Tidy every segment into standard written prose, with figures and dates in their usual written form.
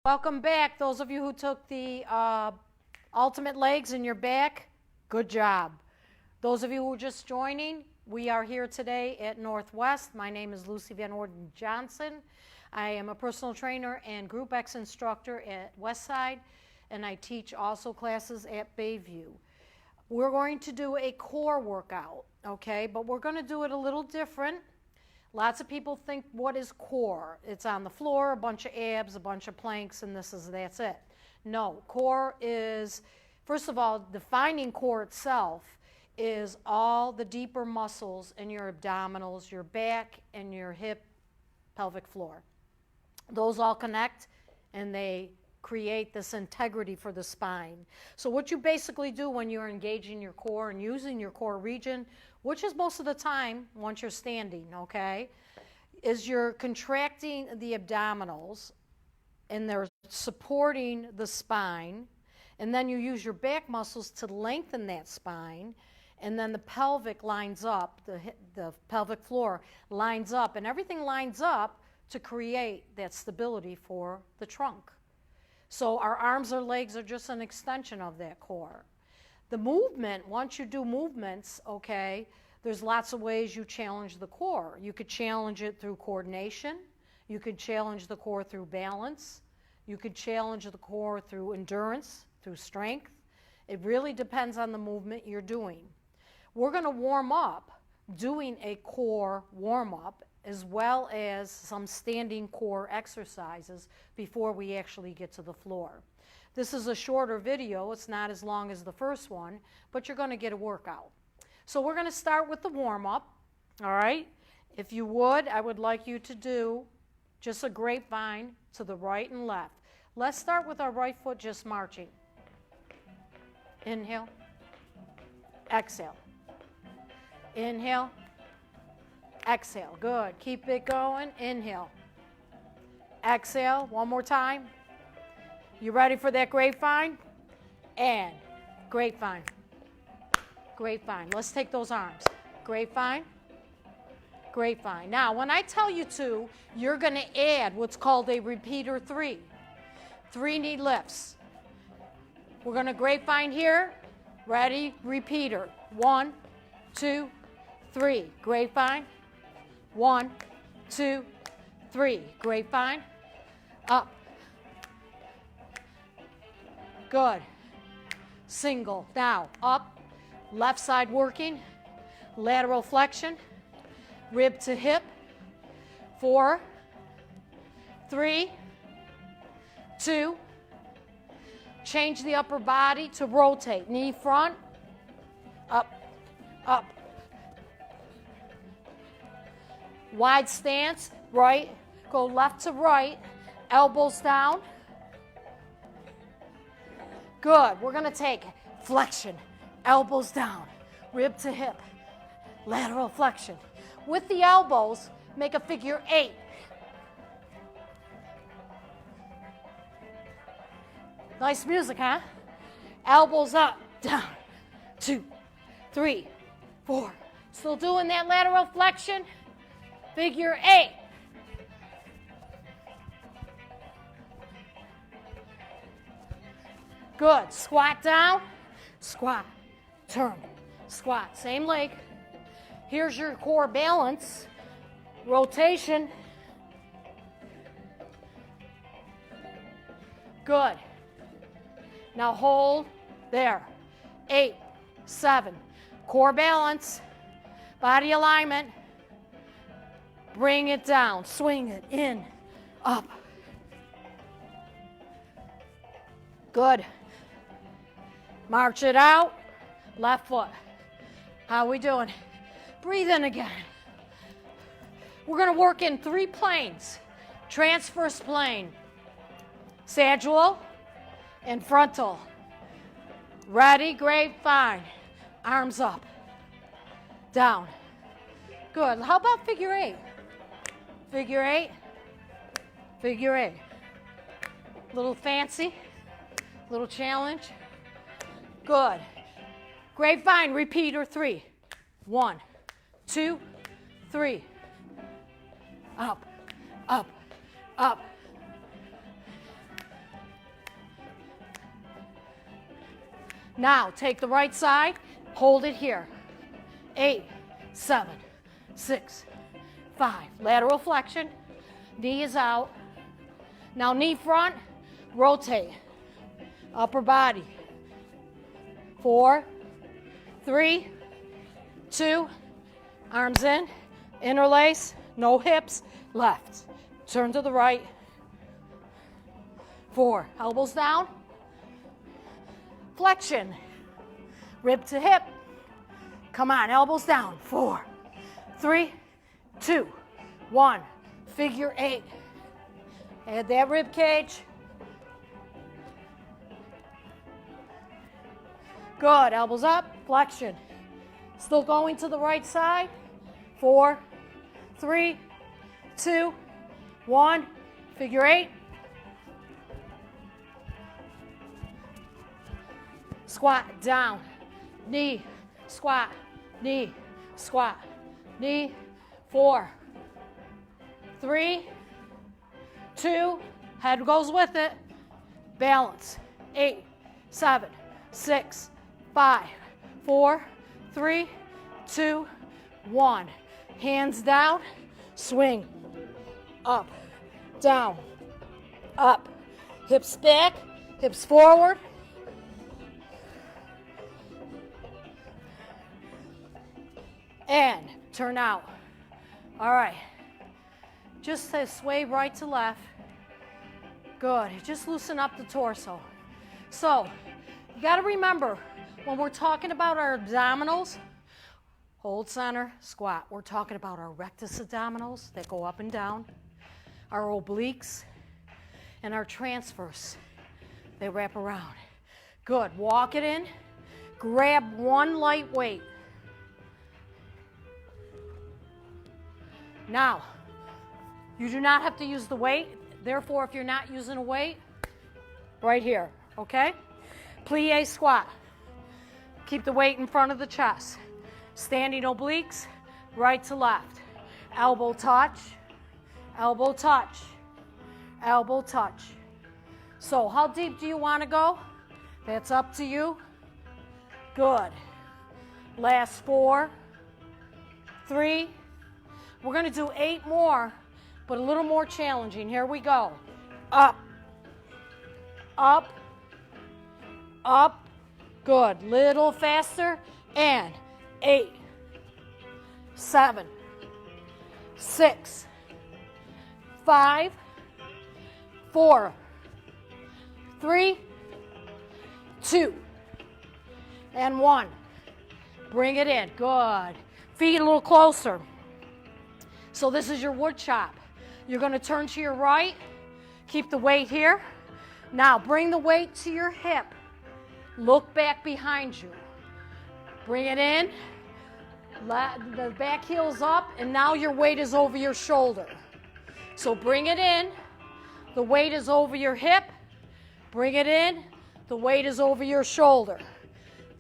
Welcome back. Those of you who took the ultimate legs in your back, good job. Those of you who are just joining, we are here today at Northwest. My name is Lucy Van Orden Johnson. I am a personal trainer and Group X instructor at Westside, and I teach also classes at Bayview. We're going to do a core workout, okay? But we're going to do it a little different. Lots of people think, what is core? It's on the floor, a bunch of abs, a bunch of planks, and that's it. No, core is, first of all, defining core itself is all the deeper muscles in your abdominals, your back, and your hip, pelvic floor. Those all connect, and they create this integrity for the spine. So what you basically do when you're engaging your core and using your core region, which is most of the time once you're standing, okay, is you're contracting the abdominals and they're supporting the spine, and then you use your back muscles to lengthen that spine, and then the pelvic lines up, the pelvic floor lines up, and everything lines up to create that stability for the trunk. So our arms or legs are just an extension of that core. The movement, once you do movements, okay, there's lots of ways you challenge the core. You could challenge it through coordination. You could challenge the core through balance. You could challenge the core through endurance, through strength. It really depends on the movement you're doing. We're going to warm up doing a core warm-up as well as some standing core exercises before we actually get to the floor. This is a shorter video. It's not as long as the first one, but you're going to get a workout. So we're going to start with the warm-up, all right? If you would, I would like you to do just a grapevine to the right and left. Let's start with our right foot just marching. Inhale. Exhale. Inhale. Exhale. Good. Keep it going. Inhale. Exhale. One more time. You ready for that grapevine? And grapevine. Grapevine. Let's take those arms. Grapevine. Grapevine. Now, when I tell you to, you're going to add what's called a repeater 3. 3 knee lifts. We're going to grapevine here. Ready? Repeater. 1, 2, 3. Grapevine. 1, 2, 3. Grapevine. Up. Good. Single. Now, up. Left side working. Lateral flexion. Rib to hip. 4, 3, 2. Change the upper body to rotate. Knee front. Up. Up. Wide stance, right, go left to right, elbows down. Good, we're going to take flexion, elbows down, rib to hip, lateral flexion. With the elbows, make a figure 8. Nice music, huh? Elbows up, down, 2, 3, 4. Still doing that lateral flexion. Figure 8. Good. Squat down, squat, turn, squat. Same leg. Here's your core balance. Rotation. Good. Now hold there. 8, 7. Core balance. Body alignment. Bring it down, swing it in, up. Good. March it out, left foot. How we doing? Breathe in again. We're going to work in 3 planes. Transverse plane, sagittal, and frontal. Ready, grapevine. Arms up, down. Good. How about figure 8? Figure 8. Figure 8. Little fancy. Little challenge. Good. Grapevine, repeater 3. 1, 2, 3. Up, up, up. Now, take the right side, hold it here. 8, 7, 6, 5. Lateral flexion, knee is out. Now knee front, rotate. Upper body. 4, 3, 2, arms in, interlace, no hips, left. Turn to the right. 4, elbows down. Flexion, rib to hip. Come on, elbows down. 4, 3, 2, 1. Figure 8. Add that rib cage. Good, elbows up, flexion. Still going to the right side. 4, 3, 2, 1. Figure 8. Squat down, knee, squat, knee, squat, knee. 4, 3, 2, head goes with it. Balance. 8, 7, 6, 5, 4, 3, 2, 1. Hands down, swing. Up, down, up. Hips back, hips forward. And turn out. All right. Just sway right to left. Good. Just loosen up the torso. So, you got to remember, when we're talking about our abdominals, hold center, squat. We're talking about our rectus abdominals that go up and down, our obliques, and our transverse. They wrap around. Good. Walk it in. Grab one light weight. Now, you do not have to use the weight. Therefore, if you're not using a weight, right here, okay? Plie squat. Keep the weight in front of the chest. Standing obliques, right to left. Elbow touch, elbow touch, elbow touch. So, how deep do you want to go? That's up to you. Good. Last 4, 3. We're going to do 8 more, but a little more challenging. Here we go. Up, up, up. Good. Little faster. And 8, 7, 6, 5, 4, 3, 2, and 1. Bring it in. Good. Feet a little closer. So this is your wood chop. You're going to turn to your right. Keep the weight here. Now bring the weight to your hip. Look back behind you. Bring it in. The back heel's up, and now your weight is over your shoulder. So bring it in. The weight is over your hip. Bring it in. The weight is over your shoulder.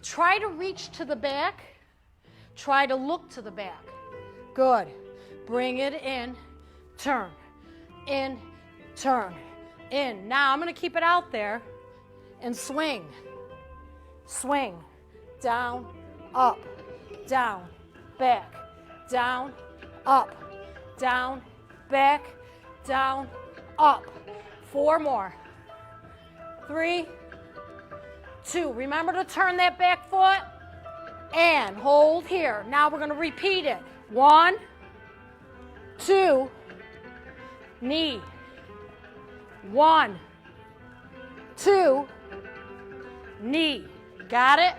Try to reach to the back. Try to look to the back. Good. Bring it in, turn, in, turn, in. Now I'm going to keep it out there and swing. Swing. Down, up, down, back, down, up, down, back, down, up. 4 more. 3, 2. Remember to turn that back foot and hold here. Now we're going to repeat it. 1, 2, knee. 1, 2, knee. Got it?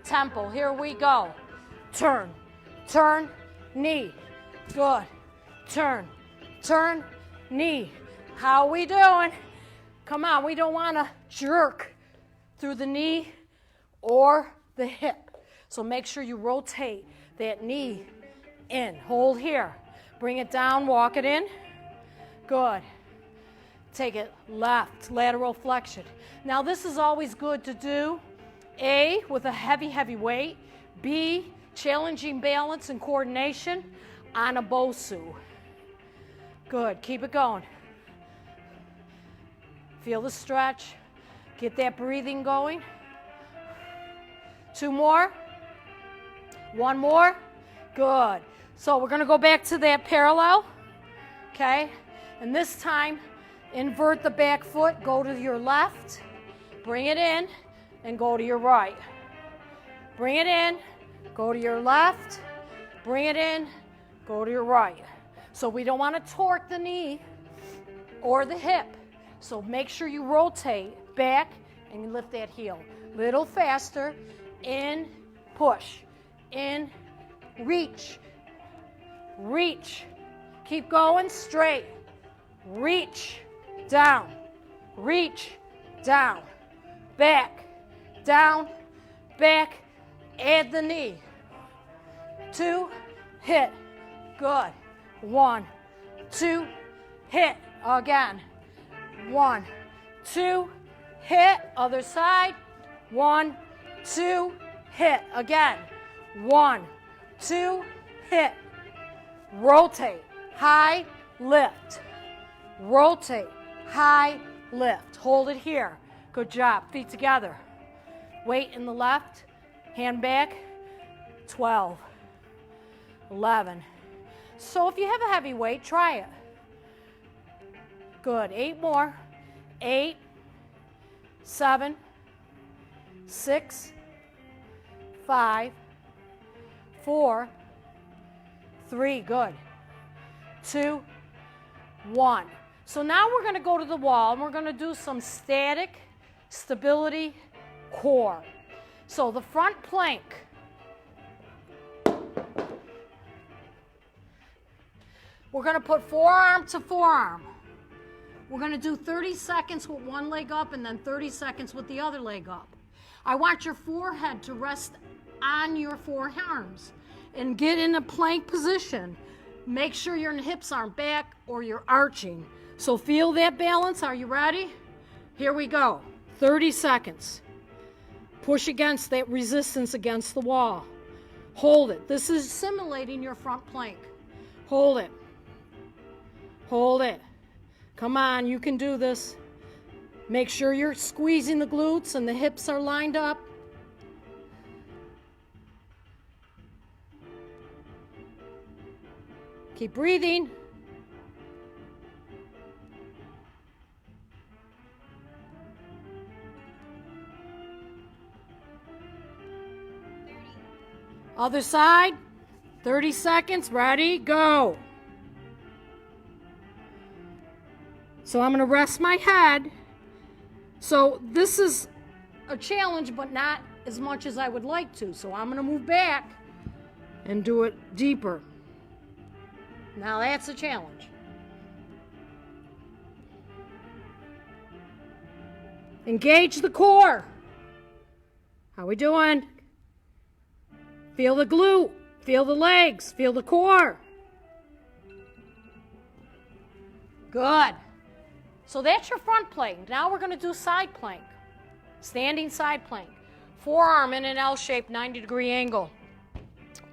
Tempo. Here we go. Turn, turn, knee. Good. Turn, turn, knee. How we doing? Come on, we don't want to jerk through the knee or the hip. So make sure you rotate that knee in. Hold here. Bring it down, walk it in. Good. Take it left, lateral flexion. Now this is always good to do. A, with a heavy, heavy weight. B, challenging balance and coordination on a Bosu. Good, keep it going. Feel the stretch. Get that breathing going. 2 more. 1 more. Good. So we're going to go back to that parallel. Okay? And this time, invert the back foot, go to your left, bring it in, and go to your right. Bring it in, go to your left, bring it in, go to your right. So we don't want to torque the knee or the hip. So make sure you rotate back and you lift that heel. Little faster. In, push. In, reach. Reach. Keep going straight. Reach. Down. Reach. Down. Back. Down. Back. Add the knee. 2. Hit. Good. 1. 2. Hit. Again. 1. 2. Hit. Other side. 1. 2. Hit. Again. 1. 2. Hit. Rotate. High. Lift. Rotate. High. Lift. Hold it here. Good job. Feet together. Weight in the left. Hand back. 12. 11. So if you have a heavy weight, try it. Good. 8 more. 8. 7. 6. 5. 4. 3. Good. 2. 1. So now we're going to go to the wall and we're going to do some static stability core. So the front plank. We're going to put forearm to forearm. We're going to do 30 seconds with one leg up and then 30 seconds with the other leg up. I want your forehead to rest on your forearms and get in a plank position. Make sure your hips aren't back or you're arching. So feel that balance. Are you ready? Here we go. 30 seconds. Push against that resistance against the wall. Hold it. This is simulating your front plank. Hold it. Hold it. Come on, you can do this. Make sure you're squeezing the glutes and the hips are lined up. Keep breathing. Other side. 30 seconds. Ready? Go. So I'm going to rest my head. So this is a challenge, but not as much as I would like to. So I'm going to move back and do it deeper. Now that's a challenge. Engage the core. How we doing? Feel the glute. Feel the legs. Feel the core. Good. So that's your front plank. Now we're going to do side plank. Standing side plank. Forearm in an L shape, 90-degree angle.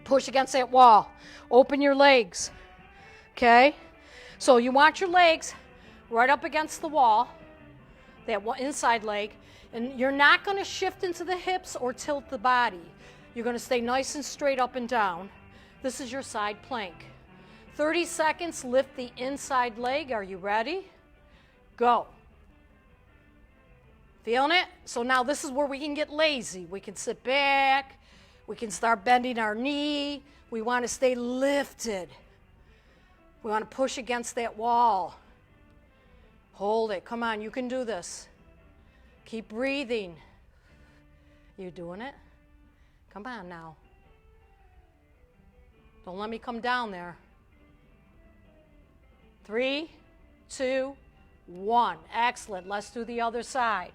Push against that wall. Open your legs. Okay? So you want your legs right up against the wall, that inside leg, and you're not going to shift into the hips or tilt the body. You're going to stay nice and straight up and down. This is your side plank. 30 seconds, lift the inside leg. Are you ready? Go. Feeling it? So now this is where we can get lazy. We can sit back. We can start bending our knee. We want to stay lifted. We want to push against that wall. Hold it. Come on, you can do this. Keep breathing. You doing it? Come on now. Don't let me come down there. 3, 2, 1. Excellent. Let's do the other side.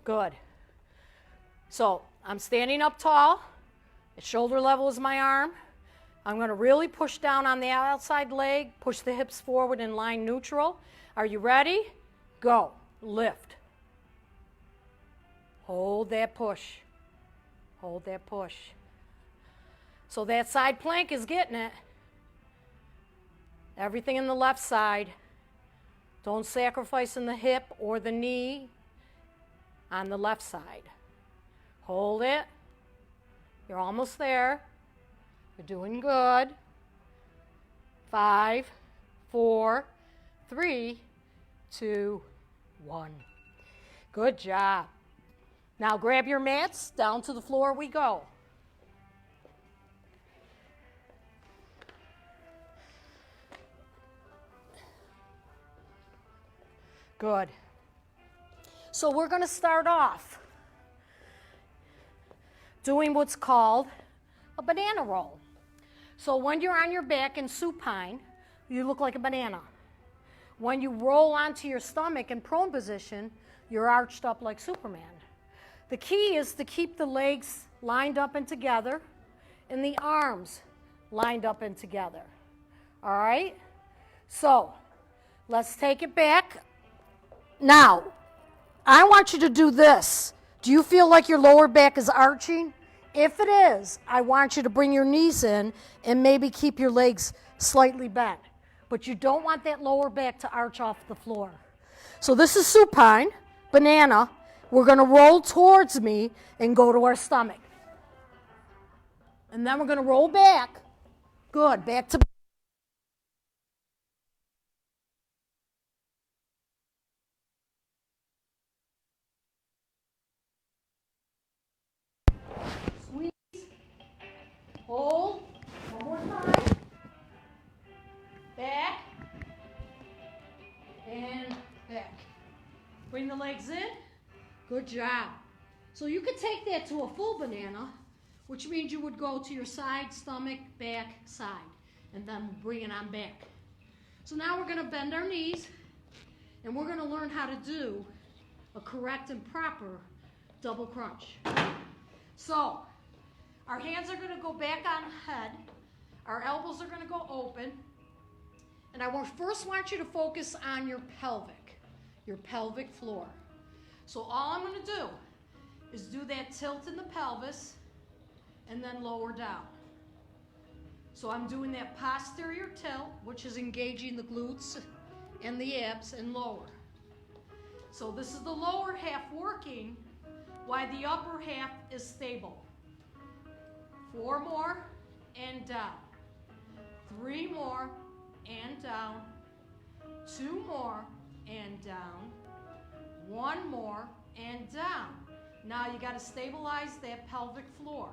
Good. So I'm standing up tall. At shoulder level is my arm. I'm going to really push down on the outside leg. Push the hips forward in line neutral. Are you ready? Go. Lift. Hold that push. Hold that push. So that side plank is getting it. Everything in the left side. Don't sacrifice in the hip or the knee. on the left side. Hold it. You're almost there. You're doing good. 5, 4, 3, 2, 1. Good job. Now grab your mats, down to the floor we go. Good. So we're going to start off doing what's called a banana roll. So when you're on your back in supine, you look like a banana. When you roll onto your stomach in prone position, you're arched up like Superman. The key is to keep the legs lined up and together and the arms lined up and together. All right? So let's take it back. Now, I want you to do this. Do you feel like your lower back is arching? If it is, I want you to bring your knees in and maybe keep your legs slightly bent. But you don't want that lower back to arch off the floor. So this is supine, banana. We're going to roll towards me and go to our stomach. And then we're going to roll back. Good. Back to squeeze. Hold. One more time. Back. And back. Bring the legs in. Good job. So you could take that to a full banana, which means you would go to your side, stomach, back, side, and then bring it on back. So now we're going to bend our knees, and we're going to learn how to do a correct and proper double crunch. So our hands are going to go back on head. Our elbows are going to go open. And I first want you to focus on your pelvic floor. So all I'm going to do is do that tilt in the pelvis and then lower down. So I'm doing that posterior tilt, which is engaging the glutes and the abs, and lower. So this is the lower half working while the upper half is stable. 4 more and down. 3 more and down. 2 more and down. 1 more and down. Now you got to stabilize that pelvic floor.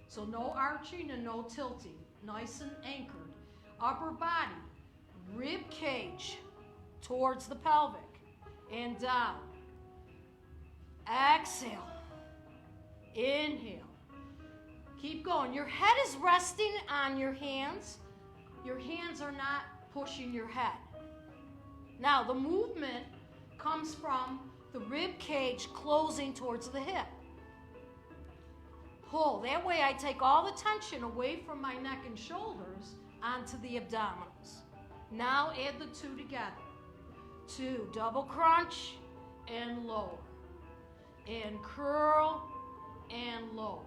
So no arching and no tilting. Nice and anchored. Upper body, rib cage towards the pelvic and down. Exhale. Inhale. Keep going. Your head is resting on your hands. Your hands are not pushing your head. Now the movement comes from the rib cage closing towards the hip. Pull. That way I take all the tension away from my neck and shoulders onto the abdominals. Now add the 2 together. 2, double crunch and lower. And curl and lower.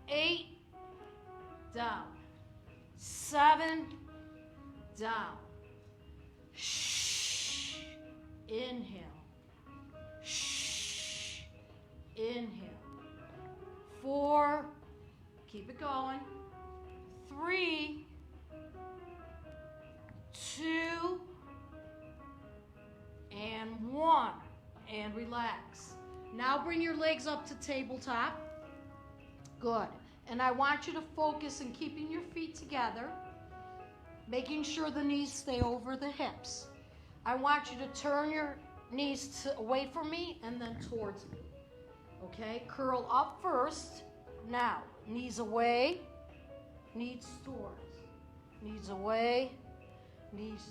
8, down. 7, down. Shh. Inhale. Shh. Inhale. 4, keep it going. 3, 2, and 1. And relax. Now bring your legs up to tabletop. Good. And I want you to focus on keeping your feet together, making sure the knees stay over the hips. I want you to turn your knees away from me and then towards me. Okay? Curl up first. Now, knees away, knees towards. Knees away, knees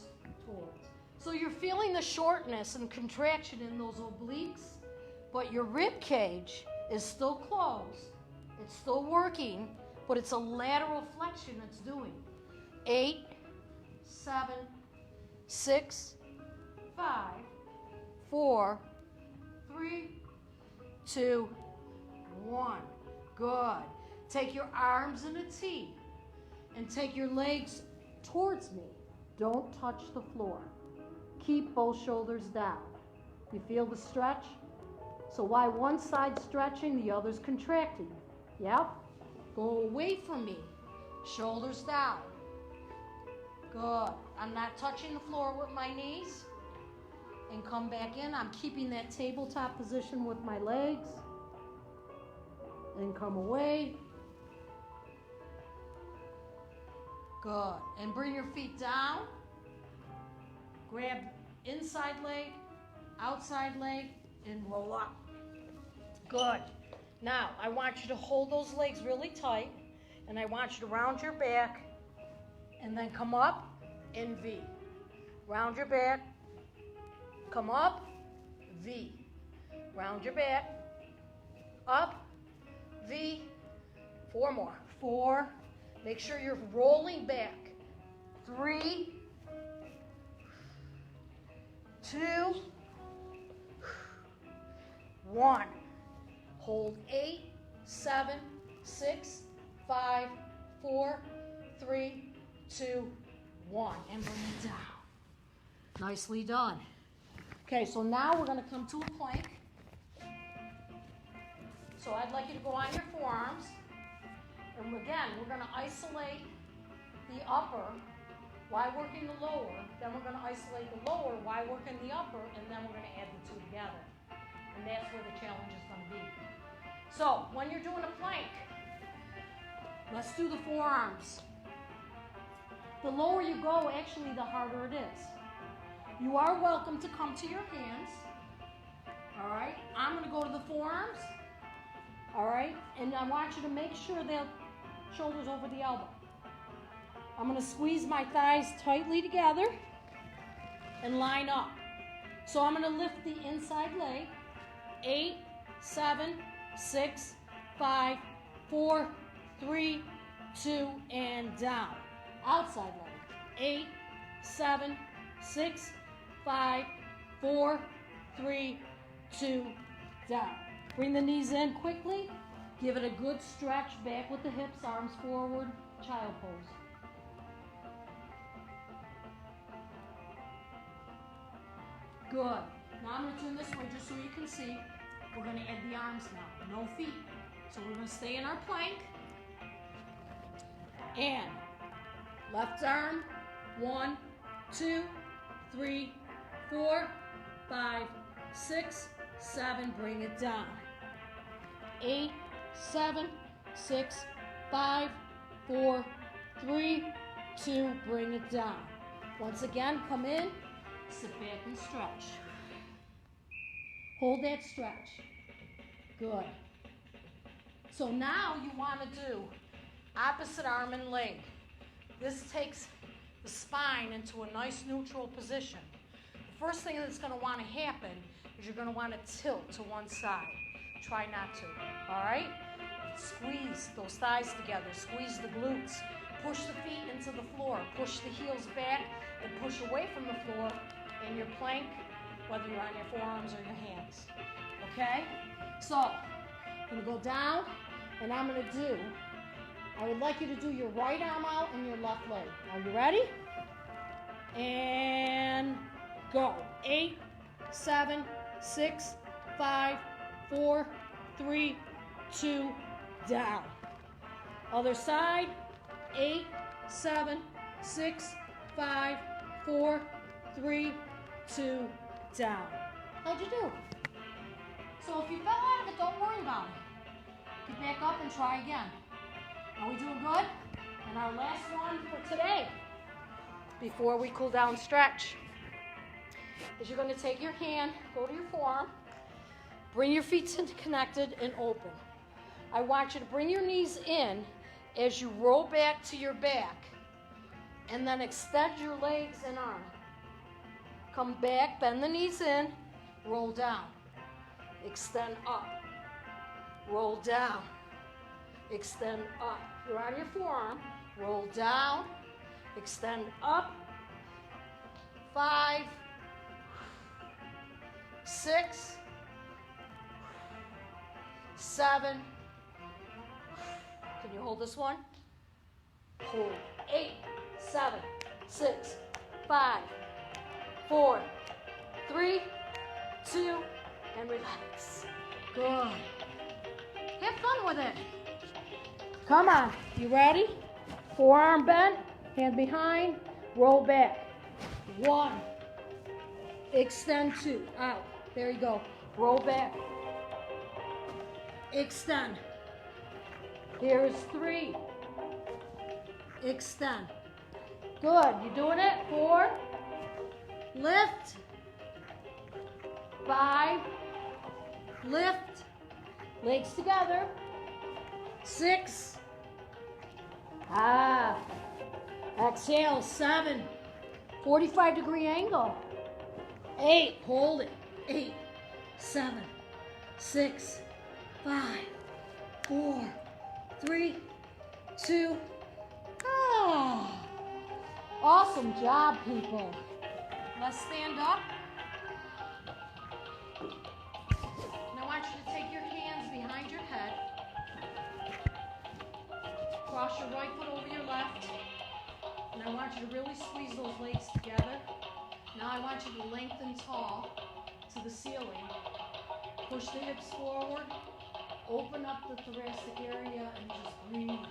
towards. So you're feeling the shortness and contraction in those obliques, but your rib cage is still closed. It's still working, but it's a lateral flexion it's doing. 8, 7, 6, 5, 4, 3, 2, 1. Good. Take your arms in a T and take your legs towards me. Don't touch the floor. Keep both shoulders down. You feel the stretch? So while one side's stretching, the other's contracting. Yep. Go away from me. Shoulders down. Good. I'm not touching the floor with my knees. And come back in. I'm keeping that tabletop position with my legs. And come away. Good. And bring your feet down. Grab inside leg, outside leg, and roll up. Good. Now, I want you to hold those legs really tight, and I want you to round your back, and then come up in V. Round your back, come up, V. Round your back, up, V. 4 more. 4. Make sure you're rolling back. 3, 2, 1. Hold 8, 7, 6, 5, 4, 3, 2, 1. And bring it down. Nicely done. Okay, so now we're going to come to a plank. So I'd like you to go on your forearms. And again, we're going to isolate the upper while working the lower. Then we're going to isolate the lower while working the upper. And then we're going to add the two together. And that's where the challenge is going to be. So when you're doing a plank, let's do the forearms. The lower you go, actually, the harder it is. You are welcome to come to your hands. All right? I'm going to go to the forearms. All right? And I want you to make sure they're shoulders over the elbow. I'm going to squeeze my thighs tightly together and line up. So I'm going to lift the inside leg. 8, 7, 6, 5, 4, 3, 2, and down. Outside leg. 8, 7, 6, 5, 4, 3, 2, down. Bring the knees in quickly. Give it a good stretch back with the hips, arms forward, child pose. Good. Now I'm going to turn this way just so you can see. We're going to add the arms now. No feet. So we're going to stay in our plank. And left arm. 1, 2, 3, 4, 5, 6, 7. Bring it down. 8, 7, 6, 5, 4, 3, 2. Bring it down. Once again, come in. Sit back and stretch. Hold that stretch. Good. So now you want to do opposite arm and leg. This takes the spine into a nice neutral position. The first thing that's going to want to happen is you're going to want to tilt to one side. Try not to. All right? Squeeze those thighs together. Squeeze the glutes. Push the feet into the floor. Push the heels back and push away from the floor in your plank, whether you're on your forearms or your hands. Okay? So, I'm going to go down, and I'm going to do, I would like you to do your right arm out and your left leg. Are you ready? And go. 8, 7, 6, 5, 4, 3, 2, down. Other side. 8, 7, 6, 5, 4, 3, 2, down. How'd you do? So if you fell out of it, don't worry about it. Get back up and try again. Are we doing good? And our last one for today, before we cool down stretch, is you're going to take your hand, go to your forearm, bring your feet connected and open. I want you to bring your knees in as you roll back to your back, and then extend your legs and arm. Come back, bend the knees in, roll down, extend up, roll down, extend up. You're on your forearm, roll down, extend up. 5, 6, 7. Can you hold this one? Hold. 8, 7, 6, 5, 4, 3, 2, and relax. Good. Have fun with it. Come on. You ready? Forearm bent, hand behind, roll back. 1. Extend 2. Out. There you go. Roll back. Extend. Here's 3. Extend. Good. You doing it? 4. Lift. 5. Lift. Legs together. 6. Exhale. 7. 45-degree angle. 8. Hold it. 8, 7, 6, 5, 4, 3, 2. Awesome job, people. Let's stand up. And I want you to take your hands behind your head. Cross your right foot over your left. And I want you to really squeeze those legs together. Now I want you to lengthen tall to the ceiling. Push the hips forward. Open up the thoracic area and just breathe.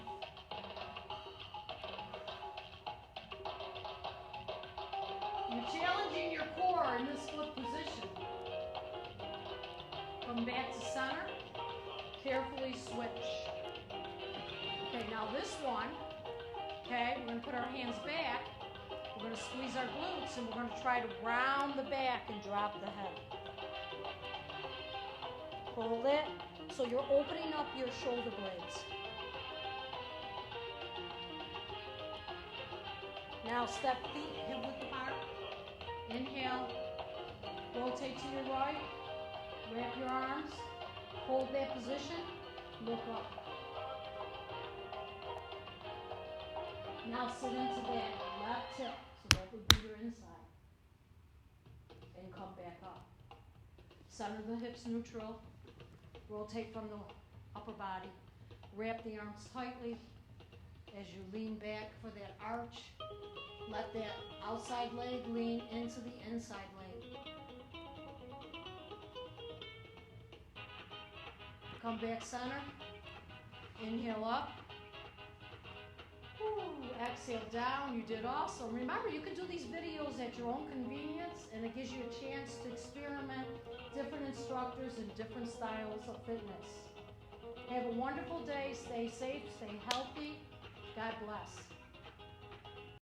You're challenging your core in this foot position. Come back to center. Carefully switch. Okay, now this one, okay, we're going to put our hands back. We're going to squeeze our glutes and we're going to try to round the back and drop the head. Hold it. So you're opening up your shoulder blades. Now step feet hip width apart. Inhale. Rotate to your right. Wrap your arms. Hold that position. Look up. Now sit into that left hip. So that would be your inside. And come back up. Center the hips neutral. Rotate from the upper body. Wrap the arms tightly as you lean back for that arch. Let that outside leg lean into the inside leg. Come back center. Inhale up. Exhale down. You did awesome. Remember, you can do these videos at your own convenience, and it gives you a chance to experiment different instructors and different styles of fitness. Have a wonderful day. Stay safe. Stay healthy. God bless.